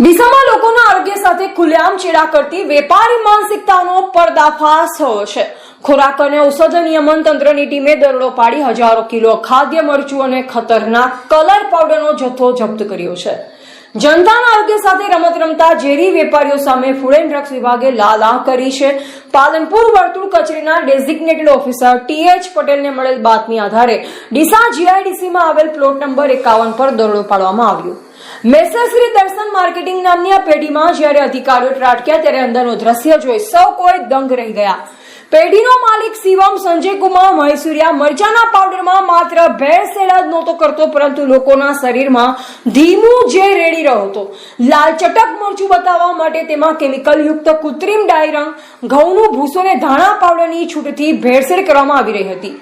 ડીસામાં લોકોના આરોગ્ય સાથે ખુલ્લેઆમ ચેડા કરતી વેપારી માનસિકતાનો પર્દાફાશ થયો છે। ખોરાક અને ઔષધ નિયમન તંત્રની ટીમે દરોડો પાડી હજારો કિલો ખાદ્ય મરચું અને ખતરનાક કલર પાવડરનો જથ્થો જપ્ત કર્યો છે। જનતાના આરોગ્ય સાથે રમત રમતા ઝેરી વેપારીઓ સામે ફૂડ એન્ડ ડ્રગ્સ વિભાગે લાલા કરી છે। પાલનપુર વર્તુળ કચેરીના ડેઝિગ્નેટેડ ઓફિસર TH પટેલને મળેલ બાતમી આધારે ડીસા GIDCમાં આવેલ પ્લોટ નંબર 51 પર દરોડો પાડવામાં આવ્યો। મેસર શ્રી દર્શન માર્કેટિંગ નામની આ પેઢીમાં જ્યારે અધિકારીઓ ત્રાટક્યા ત્યારે અંદરનું દ્રશ્ય જોઈ સૌ કોઈ દંગ રહી ગયા। પેઢીનો માલિક શિવમ સંજયકુમાર મહેસુરિયા મરચાના પાવડરમાં માત્ર ભેળસેળ જ નહોતો કરતો, પરંતુ લોકોના શરીરમાં ધીમું ઝેર રેડી રહ્યો હતો। લાલ ચટક મરચું બતાવવા માટે તેમાં કેમિકલ યુક્ત કૃત્રિમ ડાય રંગ, ઘઉંનું ભૂસો અને ધાણા પાવડરની છૂટથી ભેળસેળ કરવામાં આવી રહી હતી।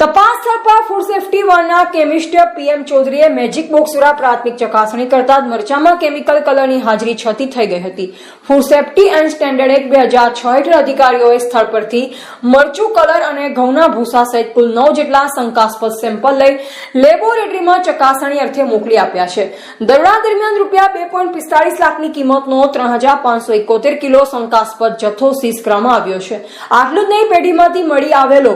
તપાસ સ્થળ પર ફૂડ સેફ્ટી વનના કેમિસ્ટ PM ચૌધરીએ મેજિક બોક્સ દ્વારા પ્રાથમિક ચકાસણી કરતા જ મરચામાં કેમિકલ કલરની હાજરી છતી થઈ ગઈ હતી। Food safety and standard act 2006 હેઠળ અધિકારીઓએ સ્થળ પરથી મરચું, કલર અને ઘઉંના ભૂસા સહિત કુલ 9 જેટલા શંકાસ્પદ સેમ્પલ લઈ લેબોરેટરીમાં ચકાસણી અર્થે મોકલી આપ્યા છે। દરોડા દરમિયાન રૂપિયા 2.45 લાખની કિંમતનો 3571 કિલો શંકાસ્પદ જથ્થો સીઝ કરવામાં આવ્યો છે। આટલું જ નહીં, પેઢીમાંથી મળી આવેલો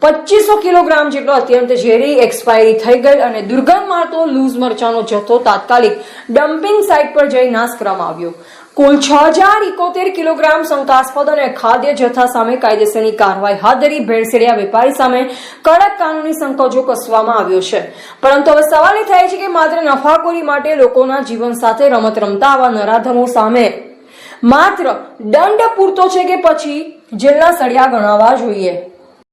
2500 કિલોગ્રામ જેટલો અત્યંત ઝેરી, એક્સપાયરી થઈ ગયેલ અને દુર્ગંધ મારતો લૂઝ મરચાનો જથ્થો તાત્કાલિક ડમ્પિંગ સાઇટ પર જઈ નાશ કરવામાં આવ્યો। કુલ 6071 કિલોગ્રામ શંકાસ્પદ અને ખાદ્ય જથ્થા સામે કાયદેસરની કાર્યવાહી હાથ ધરી ભેળસેળિયા વેપારી સામે કડક કાનૂની સંકોચો કસવામાં આવ્યો છે। પરંતુ હવે સવાલ એ થાય છે કે માત્ર નફાખોરી માટે લોકોના જીવન સાથે રમત રમતા આવા નરાધમો સામે માત્ર દંડ પૂરતો છે કે પછી જેલના સળિયા ગણાવવા જોઈએ।